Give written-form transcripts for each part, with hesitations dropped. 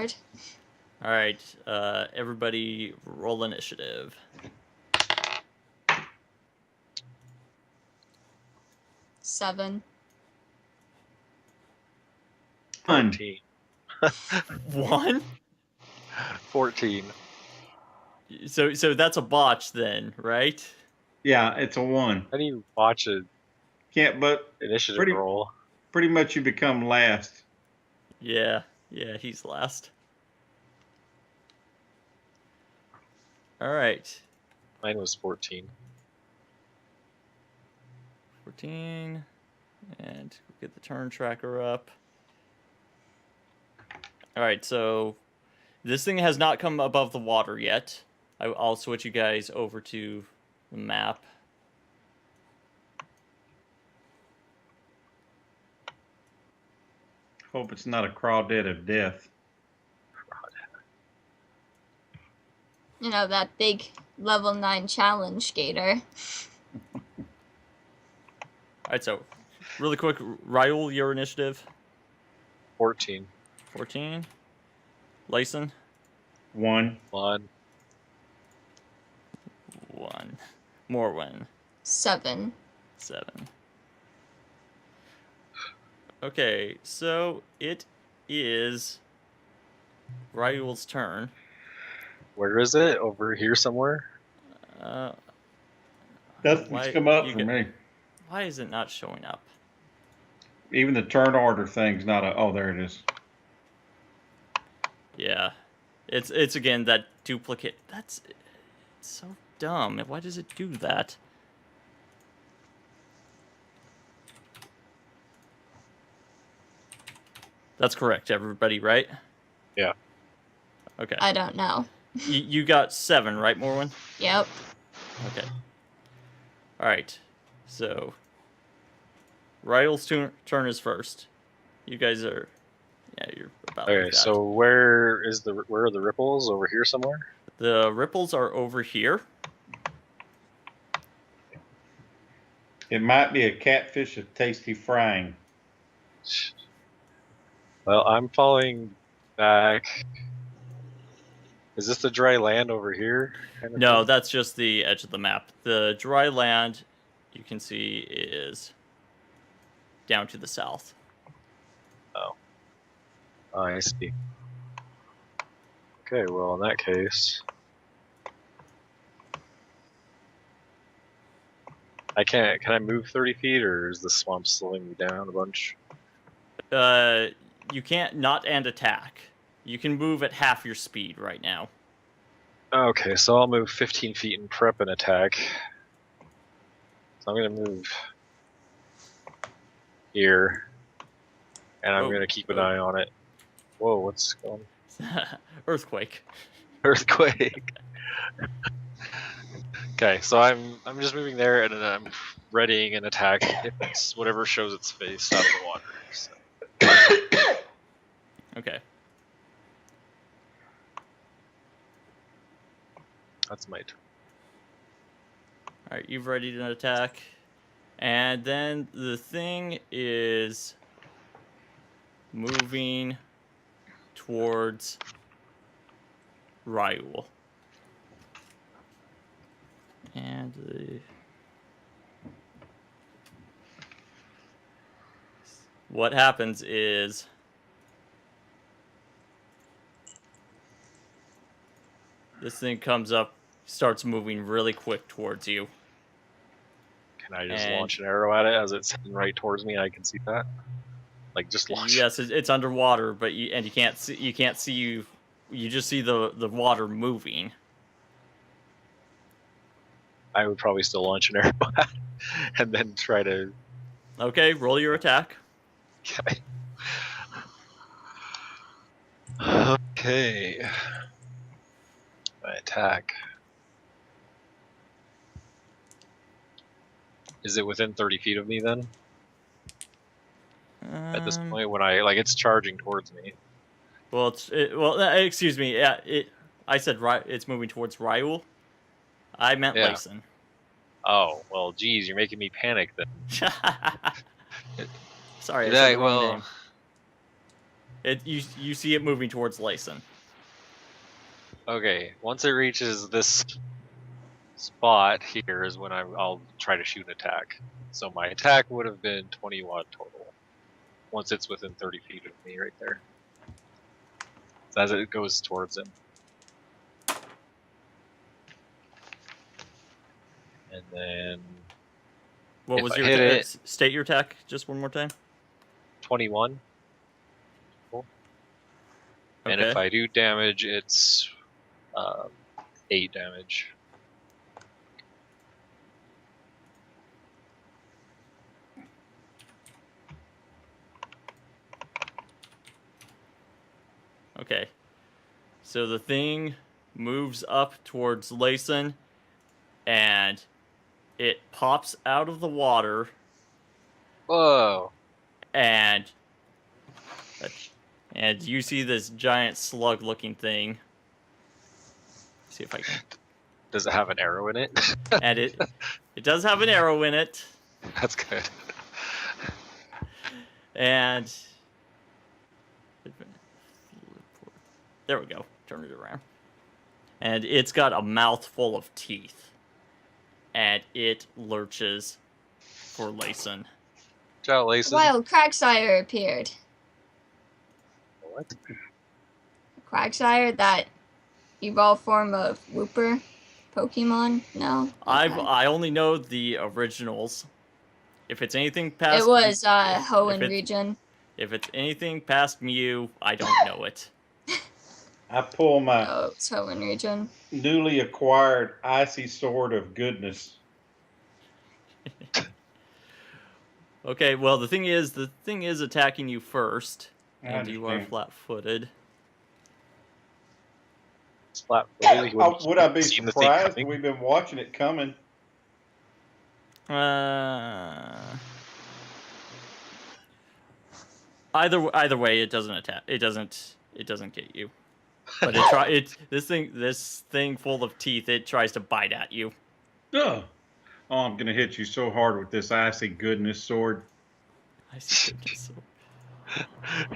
board. All right, everybody roll initiative. 7. 14. 1. 14. So that's a botch then, right? Yeah, it's a 1. How do you watch an Can't, but initiative roll? pretty much you become last. Yeah, he's last. All right. Mine was 14. 14. And get the turn tracker up. All right, so this thing has not come above the water yet. I'll switch you guys over to the map. Hope it's not a crawdad of death. You know, that big level 9 challenge gator. All right, so really quick, Raul, your initiative. 14. 14. Lyson. 1. 1. 1. Morwen. 7. 7. Okay, so it is Raul's turn. Where is it? Over here somewhere? Nothing's come up for me. Why is it not showing up? Even the turn order thing's not a. Oh, there it is. Yeah, it's again that duplicate. It's so dumb. Why does it do that? That's correct, everybody, right? Yeah. Okay. I don't know. You got 7, right, Morwen? Yep. Okay. All right. So, Raul's turn is first. You guys are, you're about. Okay, so where are the ripples? Over here somewhere? The ripples are over here. It might be a catfish of tasty frying. Well, I'm following back. Is this the dry land over here? No, that's just the edge of the map. The dry land, you can see, is down to the south. Oh, I see. Okay, well, in that case, can I move 30 feet, or is the swamp slowing me down a bunch? You can't not and attack. You can move at half your speed right now. Okay, so I'll move 15 feet and prep an attack. So I'm going to move here, and I'm going to keep an eye on it. Whoa, what's going on? Earthquake. Earthquake. Okay, so I'm just moving there, and then I'm readying an attack if it's whatever shows its face out of the water. So. Okay. That's my turn. All right, you've readied an attack, and then the thing is moving towards Raul. And what happens is this thing comes up, starts moving really quick towards you. Can I just launch an arrow at it as it's heading right towards me? I can see that. Like just launch. Yes, it's underwater, but you can't see. You can't see you. You just see the water moving. I would probably still launch an arrow at it and then try to. Okay, roll your attack. Okay. Okay. My attack. Is it within 30 feet of me then? At this point, when it's charging towards me. Well, excuse me. Yeah, I said it's moving towards Raul. I meant Lyson. Oh well, geez, you're making me panic then. Sorry, I said the wrong name. You see it moving towards Layson. Okay, once it reaches this spot here is when I'll try to shoot an attack. So my attack would have been 21 total. Once it's within 30 feet of me right there. So as it goes towards him. And then What If was I your hit it- state your attack just one more time? 21. And Okay. if I do damage, it's 8 damage. Okay. So the thing moves up towards Layson, and it pops out of the water, Whoa! and you see this giant slug-looking thing. See if I can. Does it have an arrow in it? And it does have an arrow in it, That's good. and there we go. Turn it around. And it's got a mouthful of teeth. And it lurches for Layson. Ciao, Layson. Wild Quagsire appeared. What? Quagsire, that evolved form of Wooper Pokemon? No? Okay. I only know the originals. If it's anything past It was if Hoenn it's- region. If it's anything past Mew, I don't know it. I pull my Oh, it's Hoenn region. newly acquired icy sword of goodness. Okay, well the thing is attacking you first, I and you are understand. flat-footed. It's flat-footed. You wouldn't Would I be seen the thing surprised? coming. We've been watching it coming. Either way, it doesn't attack. It doesn't get you. But this thing full of teeth. It tries to bite at you. Oh, I'm gonna hit you so hard with this icy goodness sword. I see goodness.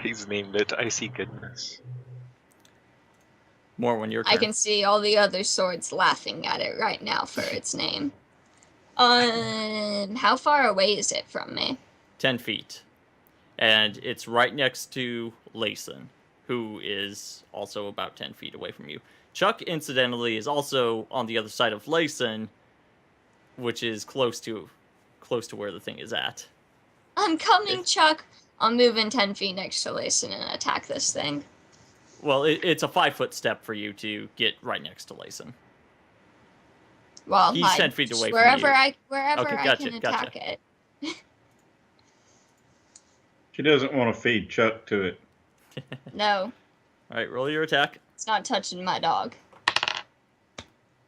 He's named it Icy Goodness. More when your turn. I can see all the other swords laughing at it right now for its name. How far away is it from me? 10 feet. And it's right next to Layson, who is also about 10 feet away from you. Chuck, incidentally, is also on the other side of Layson, which is close to where the thing is at. I'm coming, Chuck. I'll move in 10 feet next to Layson and attack this thing. Well, it's a 5-foot step for you to get right next to Layson. Well, He's 10 feet away from wherever you. I Gotcha, can gotcha. attack it. She doesn't want to feed Chuck to it. No, All right, roll your attack. it's not touching my dog.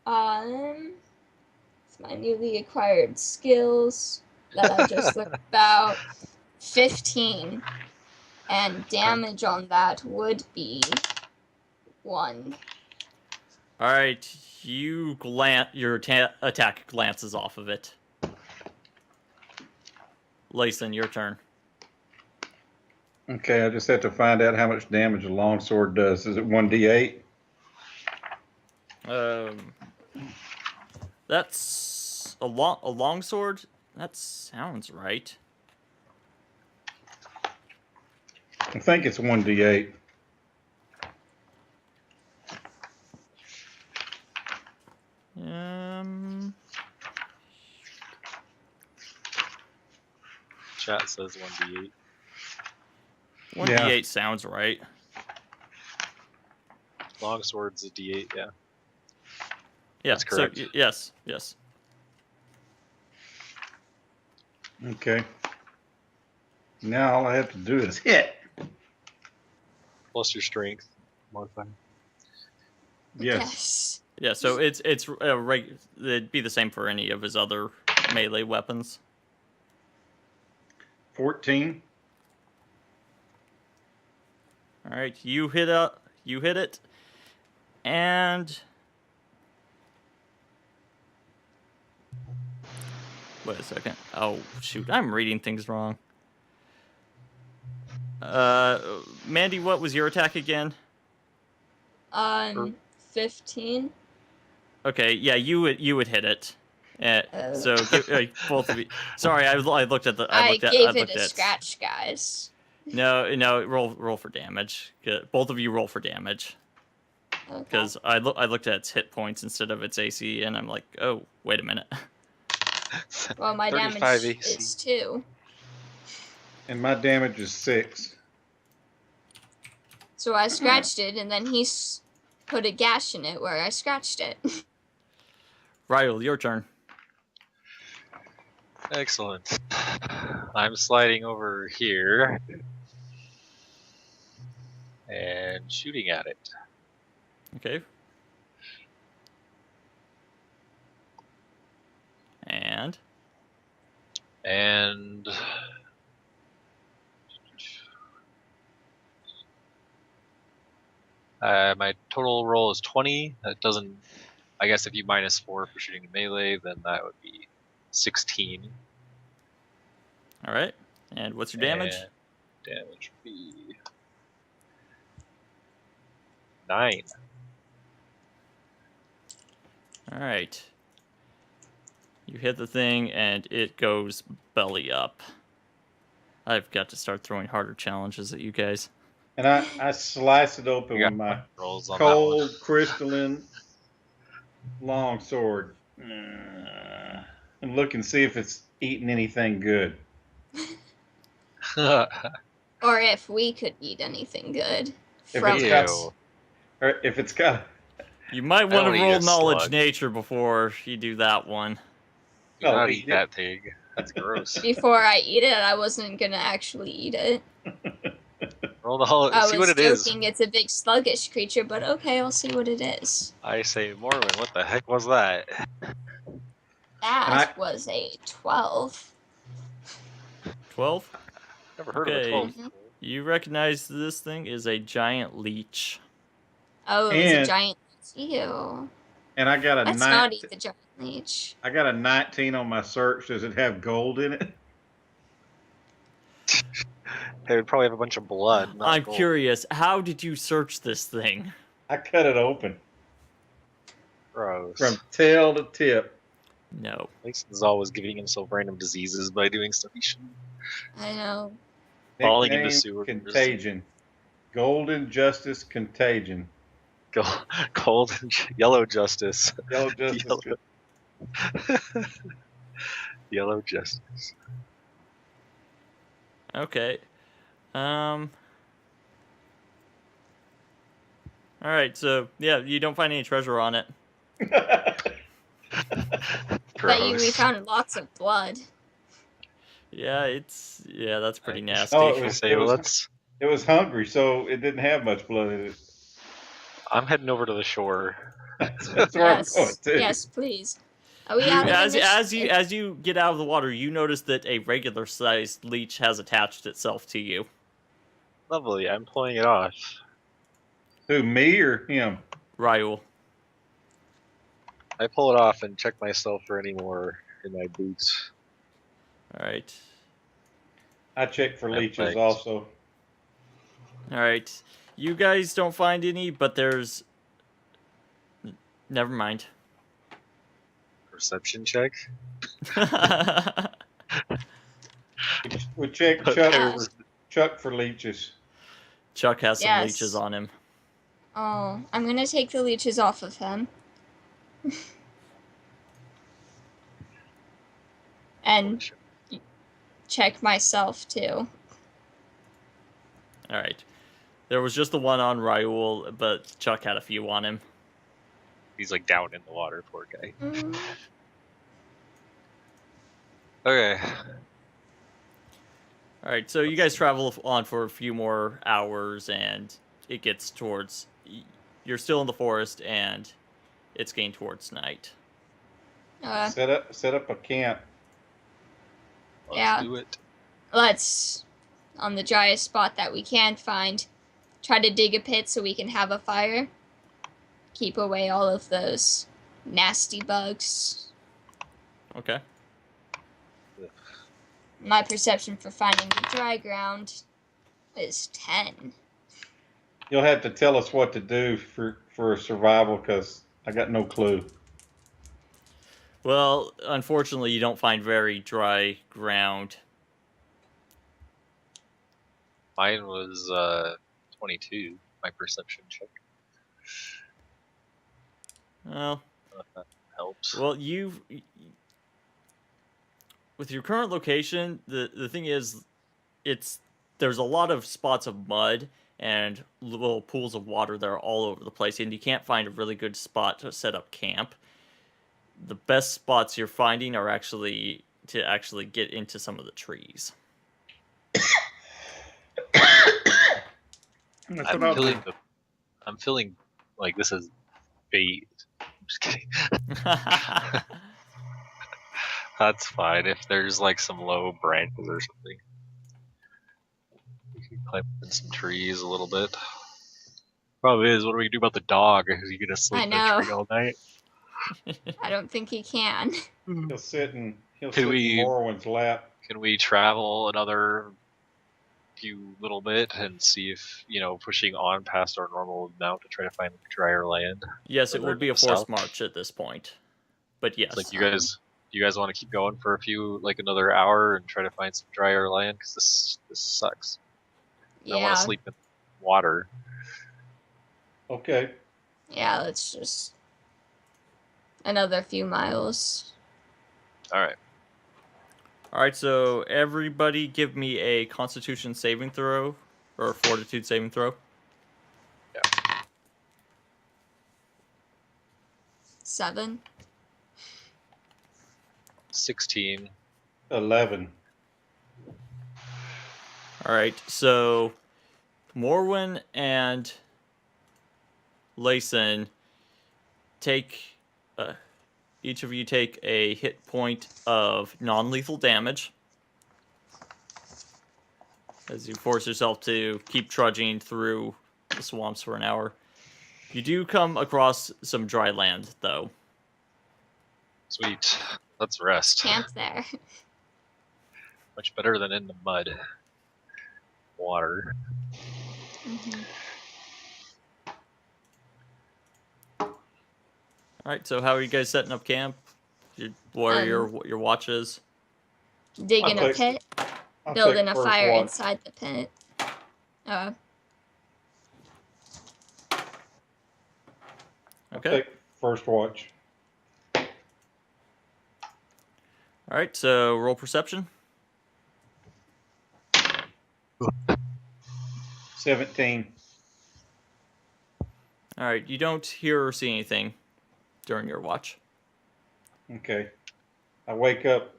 It's my newly acquired skills that I just learned about. 15. And damage on that would be 1. All right, your attack glances off of it. Layson, your turn. Okay, I just have to find out how much damage a longsword does. Is it 1d8? That's a longsword. That sounds right. I think it's 1d8. Chat says 1d8. 1d8 sounds right. Longsword's a d8, yeah. Yeah, That's correct. So, yes. Okay. Now all I have to do is hit. Plus your strength modifier. Yes. Yeah, so it'd be the same for any of his other melee weapons. 14. All right, you hit it, and wait a second. Oh shoot, I'm reading things wrong. Mandy, what was your attack again? 15. Okay, yeah, you would hit it. So both of you. Sorry, I looked at the. I looked at. gave looked it a at, scratch, guys. No. Roll for damage. Both of you roll for damage. Okay. Because I looked at its hit points instead of its AC, and I'm like, oh, wait a minute. Well, my 35 damage AC. is 2. And my damage is 6. So I scratched it, and then he put a gash in it where I scratched it. Ryle, your turn. Excellent. I'm sliding over here and shooting at it. Okay. And my total roll is 20. That doesn't. I guess if you minus 4 for shooting melee, then that would be 16. all right. And what's your damage? And damage would be 9. All right. You hit the thing, and it goes belly up. I've got to start throwing harder challenges at you guys. And I slice it open You with got my rolls on that one. cold crystalline longsword. And look and see if it's eating anything good. Or if we could eat anything good If from it's it. got- Ew. Or if it's got You might I want don't to eat roll a knowledge slug. nature before you do that one. Do Oh, not he eat did. that thing. That's gross. Before I eat it, I wasn't gonna actually eat it. Roll the whole. I See what was it is. joking it's a big sluggish creature, but okay, I'll see what it is. I say, Mormon, what the heck was that? That was a 12. 12? Never heard of a Okay. 12 Mhm. before. You recognize this thing is a giant leech. Oh, it was a And- giant Ew. and I got a Let's not eat the giant leech. I got a 19 on my search. Does it have gold in it? They would probably have a bunch of blood. Not I'm gold. curious, how did you search this thing? I cut it open Gross. from tail to tip. No. Mason's always giving himself random diseases by doing stuff he shouldn't. I know. Falling into Nickname sewers. Contagion. Golden Justice Contagion. Cold and yellow justice. Yellow Justice. Yellow. Yellow justice. Okay. All right, so yeah, you don't find any treasure on it. But we Gross. found lots of blood. Yeah, that's pretty nasty. Oh, I was gonna say, well, let's. It was hungry, so it didn't have much blood in it. I'm heading over to the shore. That's where Yes. I'm going to. Yes, please. Are we out of initiative? As you get out of the water, you notice that a regular sized leech has attached itself to you. Lovely. I'm pulling it off. Who, me or him? Ryul. I pull it off and check myself for any more in my boots. All right. I checked for Yeah, leeches thanks. also. All right. You guys don't find any, but there's. Never mind. Perception check. We checked Okay. Chuck for leeches. Chuck has some Yes. leeches on him. Oh, I'm gonna take the leeches off of him. And check myself too. All right. There was just the one on Ryul, but Chuck had a few on him. He's like down in the water, poor guy. Mm, Okay. All right, so you guys travel on for a few more hours, and it gets towards. You're still in the forest, and it's getting towards night. Set up a camp. Let's Yeah. do it. let's, on the driest spot that we can find, try to dig a pit so we can have a fire. Keep away all of those nasty bugs. Okay. My perception for finding the dry ground is 10. You'll have to tell us what to do for survival, because I got no clue. Well, unfortunately, you don't find very dry ground. Mine was 22. My perception check. Well, That helps. well, with your current location, the thing is, there's a lot of spots of mud and little pools of water that are all over the place, and you can't find a really good spot to set up camp. The best spots you're finding are actually get into some of the trees. I'm feeling like this is bait. I'm just kidding. That's fine if there's like some low branches or something. We can climb in some trees a little bit. Problem is, what do we do about the dog? Is he gonna sleep in a tree all night? I don't think he can. He'll sit in Can Morwin's lap. Can we travel another few little bit and see if, pushing on past our normal amount to try to find drier land? Yes, it would be a forced south? march at this point. But yes. It's like, you guys want to keep going for another hour and try to find some drier land? Because this sucks. Yeah. I want to sleep in water. Okay. Yeah, let's just another few miles. Alright. Alright, so everybody give me a Constitution saving throw, or Fortitude saving throw. Yeah. 7. 16. 11. Alright, so Morwen and Layson take... each of you take a hit point of non-lethal damage as you force yourself to keep trudging through the swamps for an hour. You do come across some dry land, though. Sweet. Let's rest. Camp there. Much better than in the mud. Water. Mm-hmm. Alright, so how are you guys setting up camp? What are your watches? Digging a pit, building a fire inside the pit. Okay. Take first watch. Alright, so roll perception. 17. Alright, you don't hear or see anything during your watch. Okay. I wake up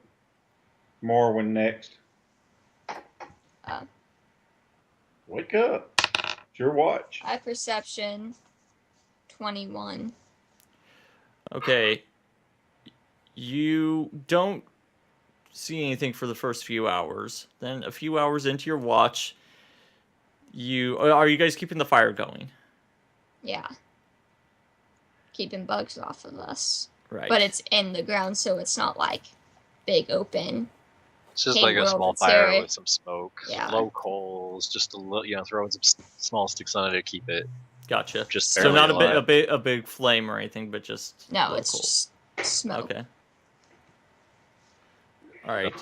Morwen next. Wake up. It's your watch. High perception, 21. Okay. You don't see anything for the first few hours. Then a few hours into your watch, are you guys keeping the fire going? Yeah. Keeping bugs off of us. Right. But it's in the ground, so it's not like big open. It's just like a small fire with some smoke, low coals, just a little, throwing some small sticks on it to keep it. Gotcha. Just so not a big flame or anything, but just no, it's coals. Just smoke. Okay. All right.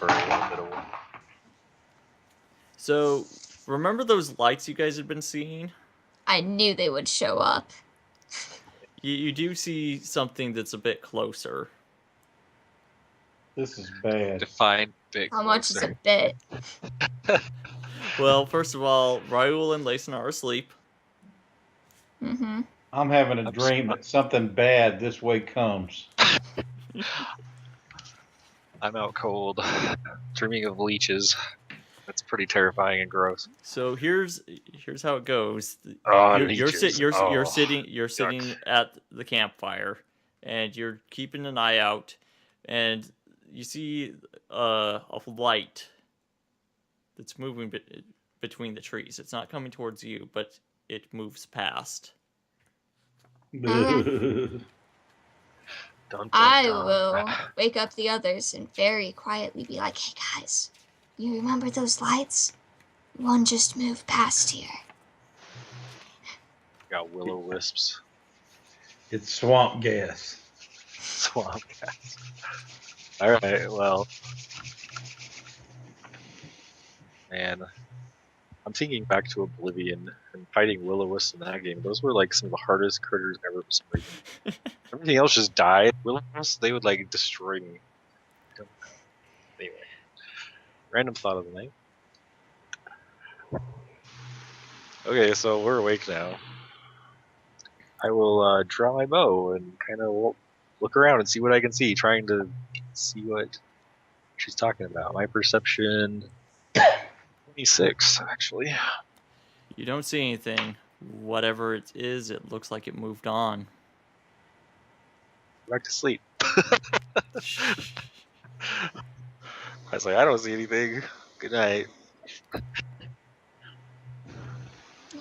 So remember those lights you guys had been seeing? I knew they would show up. You do see something that's a bit closer. This is bad. Define big. How much is a bit? Well, first of all, Raul and Layson are asleep. Mm-hmm. I'm having a dream that something bad this way comes. I'm out cold. Dreaming of leeches. That's pretty terrifying and gross. So here's how it goes. You're sitting at the campfire, and you're keeping an eye out, and you see a light that's moving between the trees. It's not coming towards you, but it moves past. I will wake up the others and very quietly be like, "Hey guys, you remember those lights? One just moved past here. Got will-o-wisps. It's swamp gas. Swamp cats. Alright, well. Man. I'm thinking back to Oblivion and fighting will-o-wisps in that game. Those were like some of the hardest critters ever for some reason. Everything else just died. Will-o-wisps, they would like destroy me. Anyway. Random thought of the night. Okay, so we're awake now. I will draw my bow and kind of look around and see what I can see, trying to see what she's talking about. My perception, 26, actually. You don't see anything. Whatever it is, it looks like it moved on. Back to sleep. I was like, I don't see anything. Good night.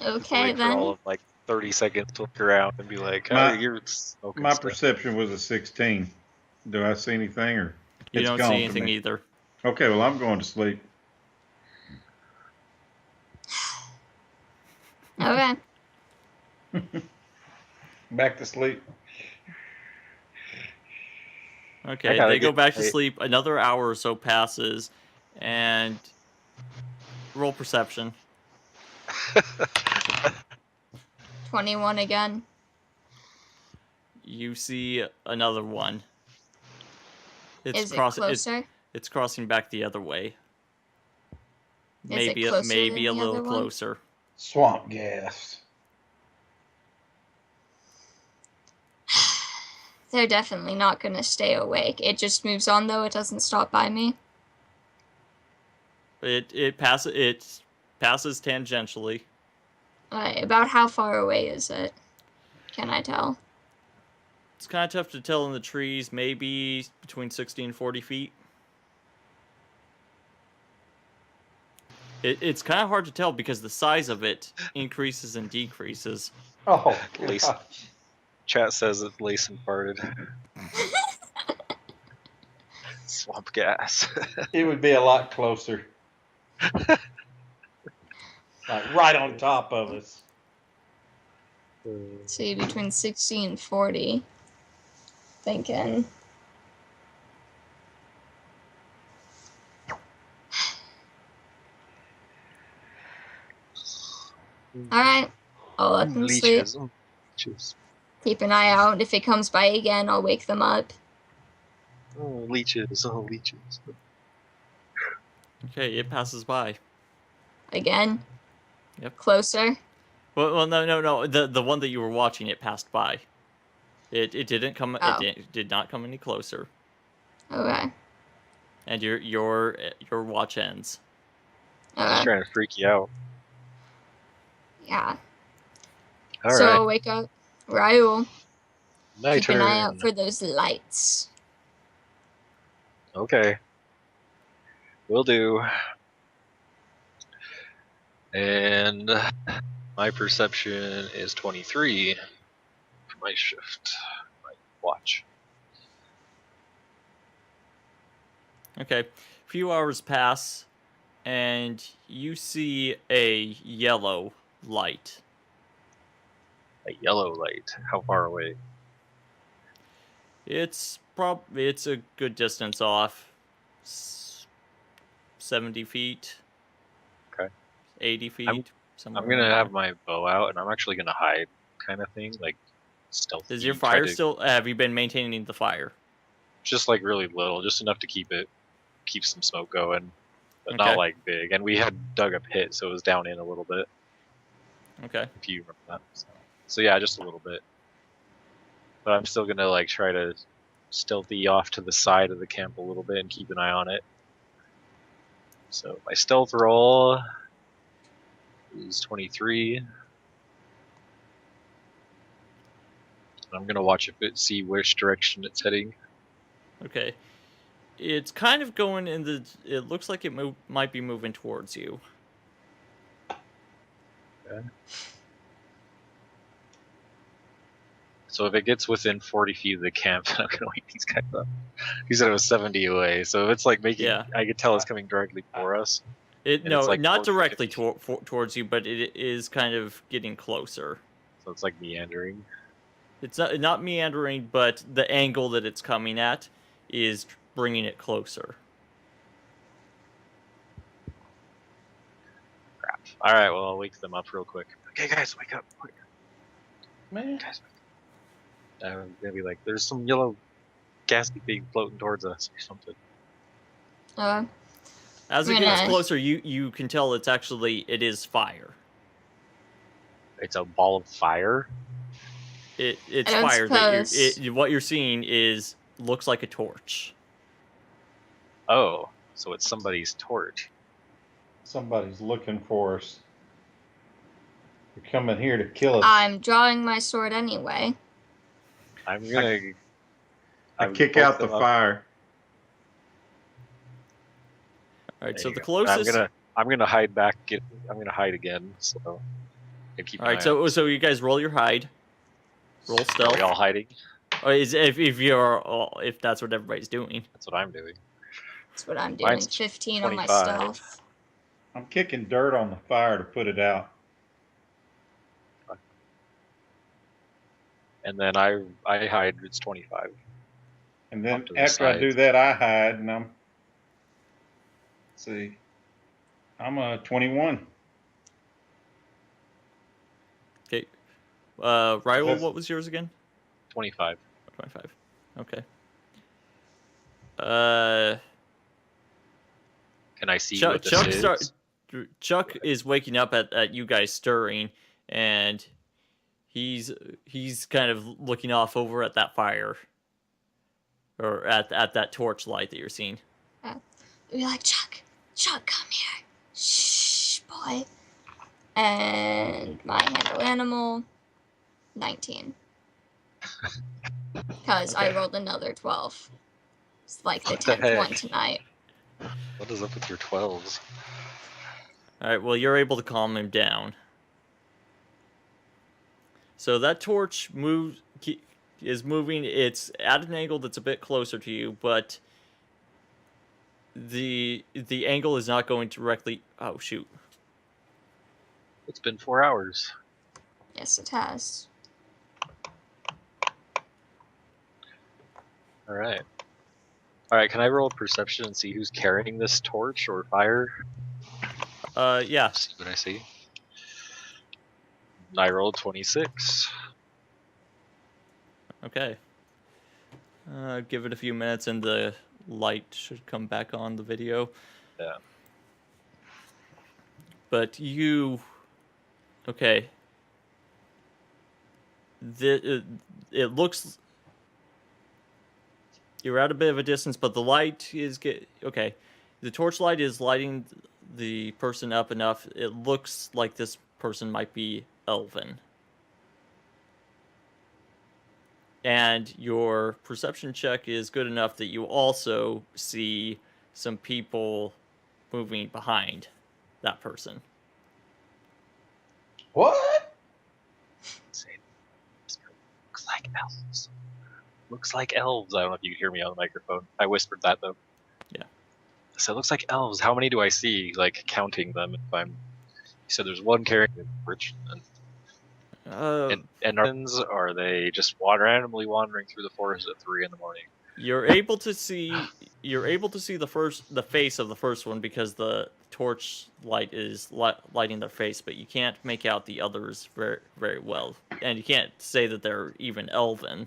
Okay, Wait for all then. of like 30 seconds to look around and be like, oh, My- you're smoking My stuff. perception was a 16. Do I see anything, or You it's don't gone see to anything me? either. Okay, well I'm going to sleep. Okay. Back to sleep. Okay, gotta they go get back to my- sleep. Another hour or so passes, and roll perception. 21 again. You see another one. Is it crossing. closer? It's crossing back the other way. Is it Maybe closer maybe than a the little other one? closer. Swamp gas. They're definitely not going to stay awake. It just moves on, though. It doesn't stop by me. It passes tangentially. About how far away is it? Can I tell? It's kind of tough to tell in the trees. Maybe between 60 and 40 feet. It's kind of hard to tell because the size of it increases and decreases. Oh, Lisa. gosh. Chat says that Layson farted. Swamp gas. It would be a lot closer. Like right on top of us. See, between 60 and 40. Thinking. Alright. I'll let them sleep. Leeches. Leeches. Keep an eye out. If it comes by again, I'll wake them up. Oh, leeches. Oh, leeches. Okay, it passes by. Again. Yep. Closer. Well, no. The one that you were watching, it passed by. It didn't come. Oh. It did not come any closer. Okay. And your watch ends. Just trying to freak you out. Yeah. All So right. I'll wake up Raul. Night Keep an eye turn. out for those lights. Okay. Will do. And my perception is 23 for my shift. My watch. Okay. A few hours pass, and you see a yellow light. A yellow light. How far away? It's a good distance off. 70 feet. Okay. 80 feet. somewhere I'm gonna around have there. my bow out, and I'm actually gonna hide, kind of thing, like stealthy. Is your try fire to- still? Have you been maintaining the fire? Just like really little, just enough to keep some smoke going, but Okay. not like big. And we had dug a pit, so it was down in a little bit. Okay. If you remember that. So yeah, just a little bit. But I'm still gonna like try to stealthy off to the side of the camp a little bit and keep an eye on it. So my stealth roll is 23. I'm gonna watch see which direction it's heading. Okay. It's kind of going in the. It looks like it might be moving towards you. Okay. So if it gets within 40 feet of the camp, I'm gonna wake these guys up. He said it was 70 away, so if it's like making, Yeah. I could tell it's coming directly for us. And it's, like, not 40, directly 50. towards you, but it is kind of getting closer. So it's like meandering. It's not meandering, but the angle that it's coming at is bringing it closer. Crap. All right, well, I'll wake them up real quick. Okay, guys, wake up. Quick. Man, Guys, wake up. I'm gonna be like, there's some yellow gassy thing floating towards us or something. As it I'm gets gonna- closer, you can tell it is fire. It's a ball of fire. It's I don't fire suppose- what you're seeing looks like a torch. Oh, so it's somebody's torch. somebody's looking for us. They're coming here to kill us. I'm drawing my sword anyway. I'm gonna. I I'm kick both out the them up. fire. All right, There so you the go. closest. I'm gonna hide back. I'm gonna hide again. So. And keep All an right, eye out. so you guys roll your hide. Roll Are stealth. we all hiding? Or if that's what everybody's doing. That's what I'm doing. That's what I'm doing. Mine's 15 on my 25. stealth. I'm kicking dirt on the fire to put it out. And then I hide. It's 25. And then Off to the after I do sides. that, I hide, and let's see, I'm a 21. Okay. Ryle, That's- what was yours again? 25. 25. Okay. Can I see what this is? Chuck is waking up at you guys stirring, and he's kind of looking off over at that fire, or at that torch light that you're seeing. We'd be like, Chuck, come here. Shh, boy. And my handle animal, 19. Because I rolled another 12. It's like the What the 10th one heck? tonight. What is up with your 12s? All right, well, you're able to calm him down. So that torch is moving. It's at an angle that's a bit closer to you, but the angle is not going directly. Oh shoot! It's been 4 hours. Yes, it has. All right. All right. Can I roll perception and see who's carrying this torch or fire? Yeah. See what I see. I rolled 26. Okay. Give it a few minutes, and the light should come back on the video. Yeah. But okay. It looks. You're at a bit of a distance, but the light is okay. The torchlight is lighting the person up enough. It looks like this person might be elven. And your perception check is good enough that you also see some people moving behind that person. What? Looks like elves. Looks like elves. I don't know if you can hear me on the microphone. I whispered that though. Yeah. So it looks like elves. How many do I see? Like counting them. If I'm. You said there's one carrying a torch. And are they just randomly wandering through the forest at 3 in the morning? You're able to see the face of the first one because the torch light is lighting their face, but you can't make out the others very, very well, and you can't say that they're even elven.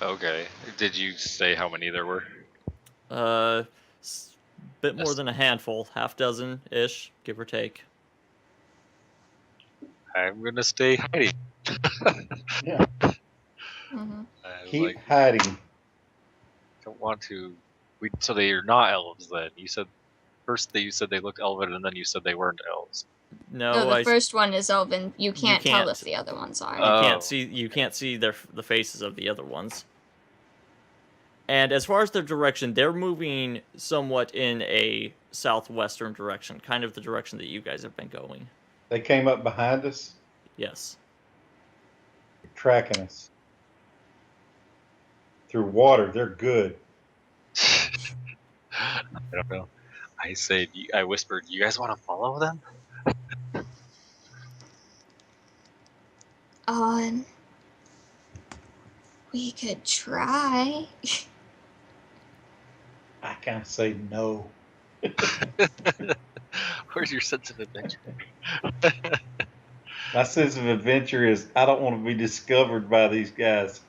Okay. Did you say how many there were? Bit more than a handful, half dozen ish, give or take. I'm gonna stay hiding. Yeah. Mm-hmm. Keep hiding. Don't want to. So they are not elves then. You said first you said they looked elven, and then you said they weren't elves. No, the first one is elven. You can't tell if the other ones are. You can't see the faces of the other ones. And as far as their direction, they're moving somewhat in a southwestern direction, kind of the direction that you guys have been going. They came up behind us. Yes. They're tracking us. Through water, they're good. I don't know. I whispered, you guys want to follow them? We could try. I can't say no. Where's your sense of adventure? My sense of adventure is I don't want to be discovered by these guys.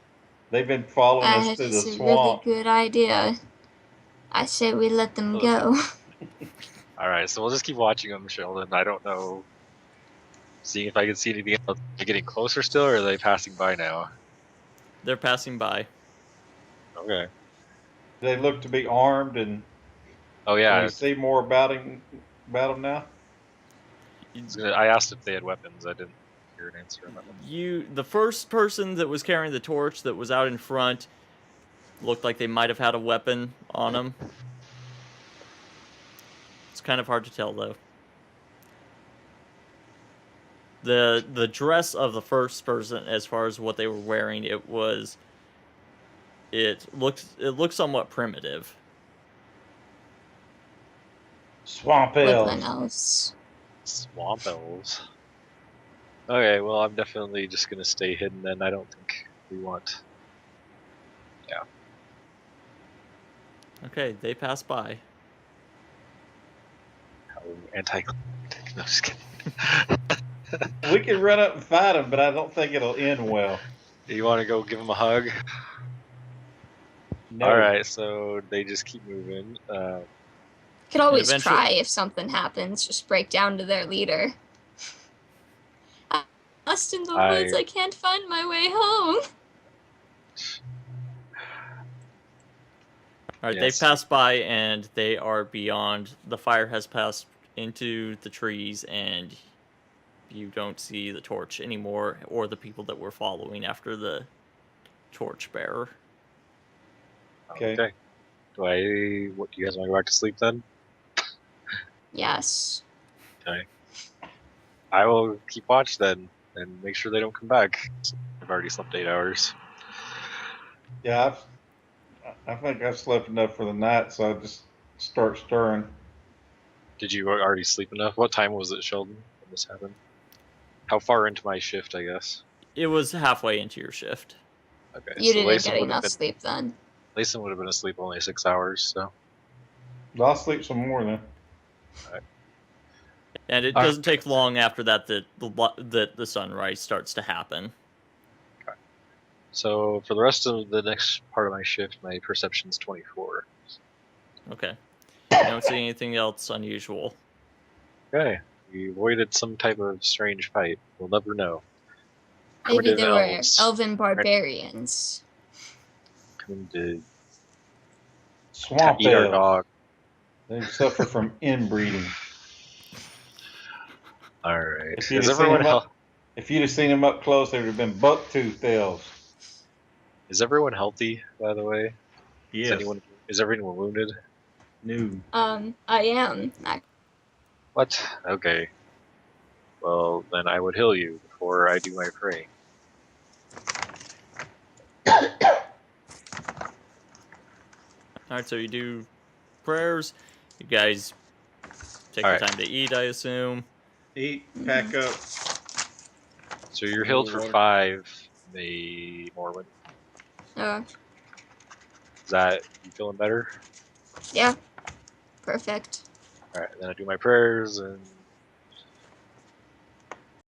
They've been following us That through the is a really swamp. good idea. I say we let them Oh. go. All right, so we'll just keep watching them, Sheldon. I don't know. Seeing if I can see anything else. Are they getting closer still, or are they passing by now? They're passing by. Okay. They look to be armed, and Oh can yeah. we see more about them now? I asked if they had weapons. I didn't hear an answer on that one. The first person that was carrying the torch that was out in front looked like they might have had a weapon on them. It's kind of hard to tell though. The dress of the first person, as far as what they were wearing, it looked somewhat primitive. Swamp Woodland elves. elves. Swamp elves. Okay, well I'm definitely just gonna stay hidden then. I don't think we want. Yeah. Okay, they pass by. How anticlimactic. No, just kidding. We can run up and fight them, but I don't think it'll end well. You want to go give them a hug? No. All right, so they just keep moving. Could always eventually- try if something happens. Just break down to their leader. I'm lost in the woods. I can't find my way home. All right, Yes. they've passed by and they are beyond. The fire has passed into the trees, and you don't see the torch anymore, or the people that were following after the torch bearer. Okay. What do you guys want to go back to sleep then? Yes. Okay. I will keep watch then and make sure they don't come back. I've already slept 8 hours. Yeah, I think I've slept enough for the night, so I'll just start stirring. Did you already sleep enough? What time was it, Sheldon, when this happened? How far into my shift, I guess? It was halfway into your shift. Okay, You so didn't get enough sleep then. Layson would have been asleep only 6 hours, so. I'll sleep some more then. And it doesn't take long after that the sunrise starts to happen. Okay. So for the rest of the next part of my shift, my perception's 24. Okay. You don't see anything else unusual. Okay. We avoided some type of strange fight. We'll never know. Maybe Primitive they were elves elven barbarians. coming to Swamp eat our elves. dog. They suffer from inbreeding. Alright. If you'd Is have seen everyone them up close, they would have been buck-toothed elves. Is everyone healthy, by the way? Yes. Is everyone wounded? No. I am. What? Okay. Well, then I would heal you before I do my praying. Alright, so you do prayers. You guys take All the right. time to eat, I assume. Eat, pack up. So you're healed for Water. 5, May Morwen. Is that you feeling better? Yeah. Perfect. Alright, then I do my prayers and